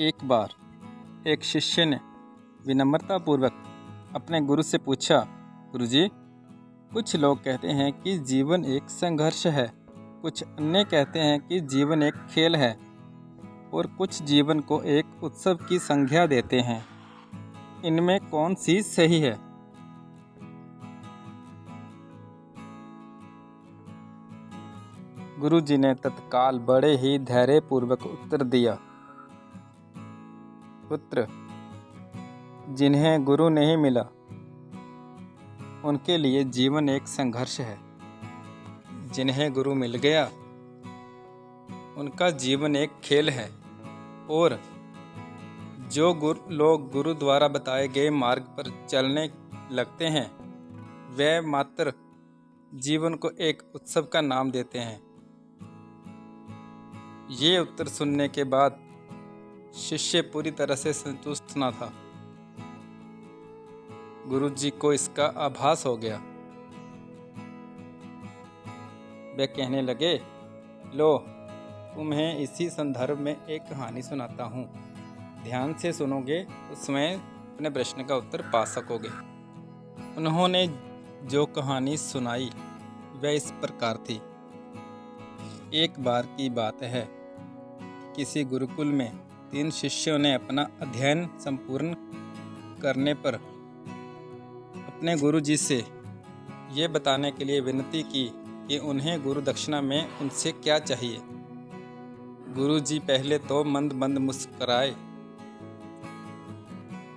एक बार एक शिष्य ने विनम्रतापूर्वक अपने गुरु से पूछा, गुरुजी, कुछ लोग कहते हैं कि जीवन एक संघर्ष है, कुछ अन्य कहते हैं कि जीवन एक खेल है और कुछ जीवन को एक उत्सव की संज्ञा देते हैं। इनमें कौन सी सही है? गुरुजी ने तत्काल बड़े ही धैर्यपूर्वक उत्तर दिया, पुत्र, जिन्हें गुरु नहीं मिला उनके लिए जीवन एक संघर्ष है। जिन्हें गुरु मिल गया उनका जीवन एक खेल है और जो लोग गुरु द्वारा बताए गए मार्ग पर चलने लगते हैं वे मात्र जीवन को एक उत्सव का नाम देते हैं। ये उत्तर सुनने के बाद शिष्य पूरी तरह से संतुष्ट न था। गुरुजी को इसका आभास हो गया। वे कहने लगे, लो, तुम्हें इसी संदर्भ में एक कहानी सुनाता हूँ। ध्यान से सुनोगे तो स्वयं अपने प्रश्न का उत्तर पा सकोगे। उन्होंने जो कहानी सुनाई वह इस प्रकार थी। एक बार की बात है, किसी गुरुकुल में 3 शिष्यों ने अपना अध्ययन संपूर्ण करने पर अपने गुरुजी से ये बताने के लिए विनती की कि उन्हें गुरु दक्षिणा में उनसे क्या चाहिए। गुरुजी पहले तो मंद मंद मुस्कुराए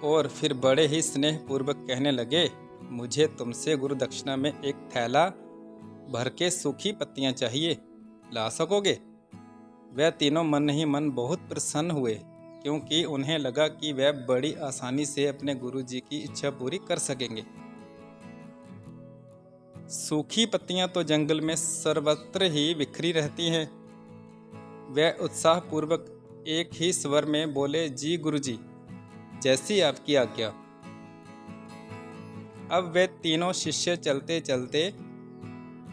और फिर बड़े ही स्नेहपूर्वक कहने लगे, मुझे तुमसे गुरु दक्षिणा में एक थैला भर के सूखी पत्तियां चाहिए, ला सकोगे? वह तीनों मन ही मन बहुत प्रसन्न हुए, क्योंकि उन्हें लगा कि वह बड़ी आसानी से अपने गुरुजी की इच्छा पूरी कर सकेंगे। सूखी पत्तियां तो जंगल में सर्वत्र ही बिखरी रहती हैं। वह उत्साहपूर्वक एक ही स्वर में बोले, जी गुरुजी, जैसी आपकी आज्ञा। अब वे तीनों शिष्य चलते चलते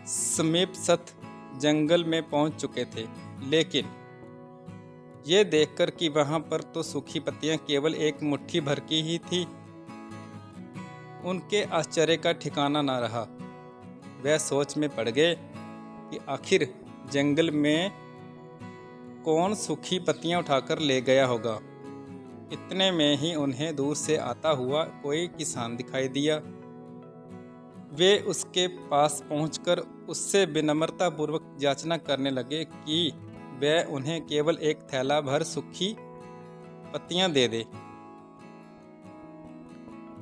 समीपस्थ जंगल में पहुंच चुके थे, लेकिन ये देखकर कि वहां पर तो सूखी पत्तियां केवल एक मुट्ठी भर की ही थी, उनके आश्चर्य का ठिकाना ना रहा। वह सोच में पड़ गए कि आखिर जंगल में कौन सूखी पत्तियां उठाकर ले गया होगा। इतने में ही उन्हें दूर से आता हुआ कोई किसान दिखाई दिया। वे उसके पास पहुंचकर उससे विनम्रतापूर्वक याचना करने लगे कि वह उन्हें केवल एक थैला भर सूखी पत्तियां दे दे।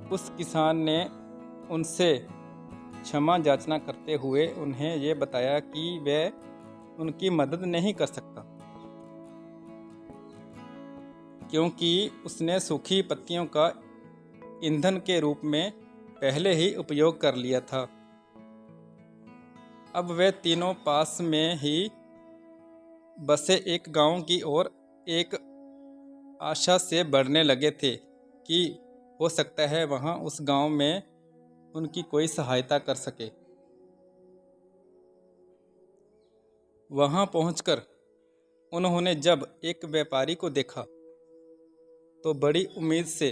उस किसान ने उनसे क्षमा याचना करते हुए उन्हें यह बताया कि वह उनकी मदद नहीं कर सकता, क्योंकि उसने सूखी पत्तियों का ईंधन के रूप में पहले ही उपयोग कर लिया था। अब वे तीनों पास में ही बसे एक गांव की ओर एक आशा से बढ़ने लगे थे कि हो सकता है वहां उस गांव में उनकी कोई सहायता कर सके। वहां पहुंचकर उन्होंने जब एक व्यापारी को देखा तो बड़ी उम्मीद से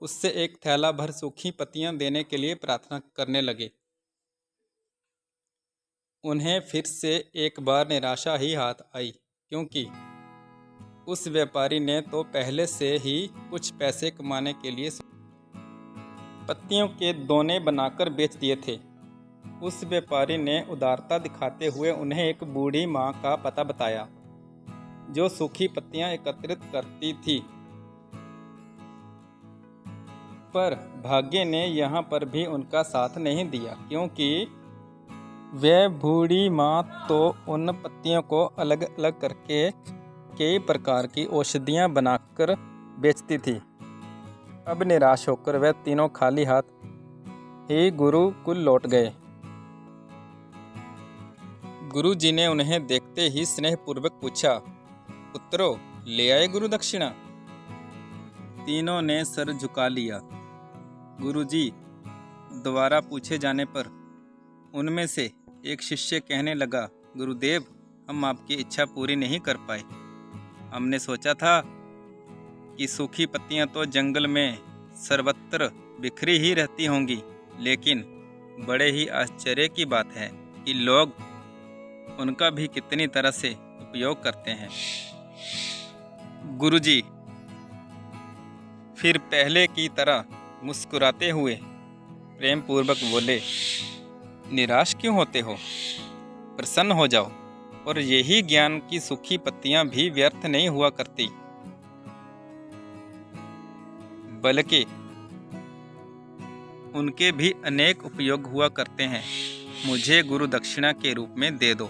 उससे एक थैला भर सूखी पत्तियां देने के लिए प्रार्थना करने लगे। उन्हें फिर से एक बार निराशा ही हाथ आई, क्योंकि उस व्यापारी ने तो पहले से ही कुछ पैसे कमाने के लिए पत्तियों के दोने बनाकर बेच दिए थे। उस व्यापारी ने उदारता दिखाते हुए उन्हें एक बूढ़ी माँ का पता बताया जो सूखी पत्तियां एकत्रित करती थी। पर भाग्य ने यहाँ पर भी उनका साथ नहीं दिया, क्योंकि वह बूढ़ी माँ तो उन पत्तियों को अलग अलग करके कई प्रकार की औषधियाँ बनाकर बेचती थी। अब निराश होकर वह तीनों खाली हाथ ही गुरुकुल लौट गए। गुरुजी ने उन्हें देखते ही स्नेहपूर्वक पूछा, पुत्रों, ले आए गुरु दक्षिणा? तीनों ने सर झुका लिया। गुरुजी दोबारा पूछे जाने पर उनमें से एक शिष्य कहने लगा, गुरुदेव, हम आपकी इच्छा पूरी नहीं कर पाए। हमने सोचा था कि सूखी पत्तियां तो जंगल में सर्वत्र बिखरी ही रहती होंगी, लेकिन बड़े ही आश्चर्य की बात है कि लोग उनका भी कितनी तरह से उपयोग करते हैं। गुरुजी फिर पहले की तरह मुस्कुराते हुए प्रेम पूर्वक बोले, निराश क्यों होते हो? प्रसन्न हो जाओ, और यही ज्ञान की सूखी पत्तियां भी व्यर्थ नहीं हुआ करती, बल्कि उनके भी अनेक उपयोग हुआ करते हैं। मुझे गुरु दक्षिणा के रूप में दे दो।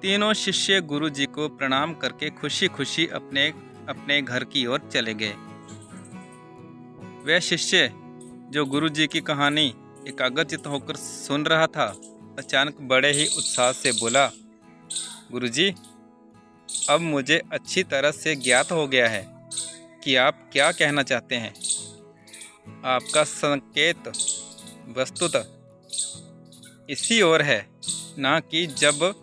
तीनों शिष्य गुरु जी को प्रणाम करके खुशी खुशी अपने अपने घर की ओर चले गए। वह शिष्य जो गुरु जी की कहानी एकाग्रचित्त होकर सुन रहा था, अचानक बड़े ही उत्साह से बोला, गुरुजी, अब मुझे अच्छी तरह से ज्ञात हो गया है कि आप क्या कहना चाहते हैं। आपका संकेत वस्तुतः इसी ओर है, ना कि जब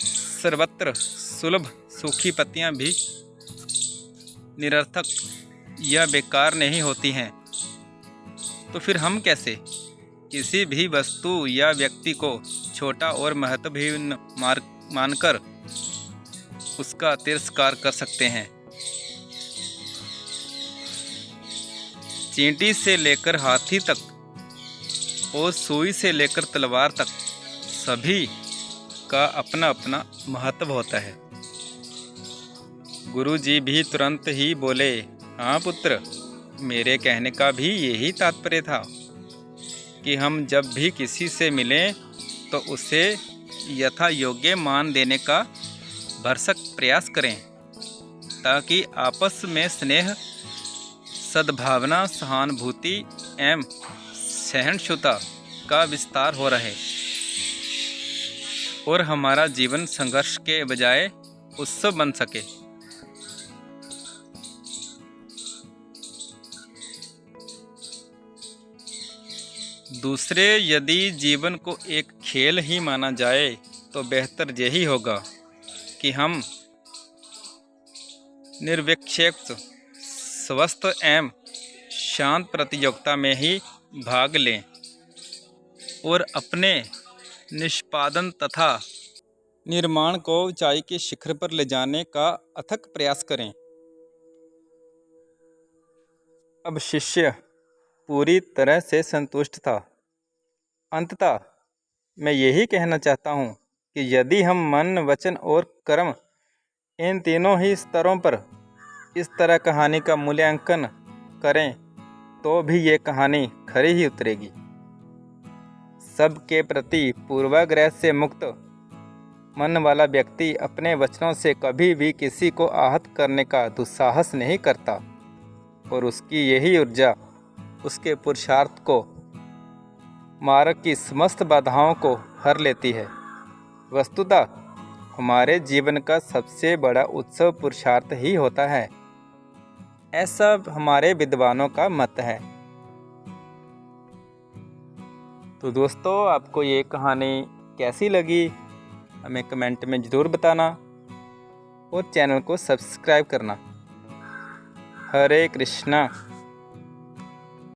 सर्वत्र सुलभ सूखी पत्तियां भी निरर्थक या बेकार नहीं होती हैं, तो फिर हम कैसे किसी भी वस्तु या व्यक्ति को छोटा और महत्वहीन मानकर उसका तिरस्कार कर सकते हैं। चींटी से लेकर हाथी तक और सुई से लेकर तलवार तक सभी का अपना अपना महत्व होता है। गुरु जी भी तुरंत ही बोले, हाँ पुत्र, मेरे कहने का भी यही तात्पर्य था कि हम जब भी किसी से मिलें तो उसे यथा योग्य मान देने का भरसक प्रयास करें, ताकि आपस में स्नेह, सद्भावना, सहानुभूति एवं सहिष्णुता का विस्तार हो रहे और हमारा जीवन संघर्ष के बजाय उत्सव बन सके। दूसरे यदि जीवन को एक खेल ही माना जाए तो बेहतर यही होगा कि हम निर्विक्षेप, स्वस्थ एवं शांत प्रतियोगिता में ही भाग लें और अपने निष्पादन तथा निर्माण को ऊंचाई के शिखर पर ले जाने का अथक प्रयास करें। अब शिष्य पूरी तरह से संतुष्ट था। अंततः मैं यही कहना चाहता हूँ कि यदि हम मन, वचन और कर्म, इन तीनों ही स्तरों पर इस तरह कहानी का मूल्यांकन करें तो भी ये कहानी खरी ही उतरेगी। सबके प्रति पूर्वाग्रह से मुक्त मन वाला व्यक्ति अपने वचनों से कभी भी किसी को आहत करने का दुस्साहस नहीं करता, और उसकी यही ऊर्जा उसके पुरुषार्थ को, मार्ग की समस्त बाधाओं को हर लेती है। वस्तुतः हमारे जीवन का सबसे बड़ा उत्सव पुरुषार्थ ही होता है, ऐसा हमारे विद्वानों का मत है। तो दोस्तों, आपको ये कहानी कैसी लगी हमें कमेंट में ज़रूर बताना और चैनल को सब्सक्राइब करना। हरे कृष्णा।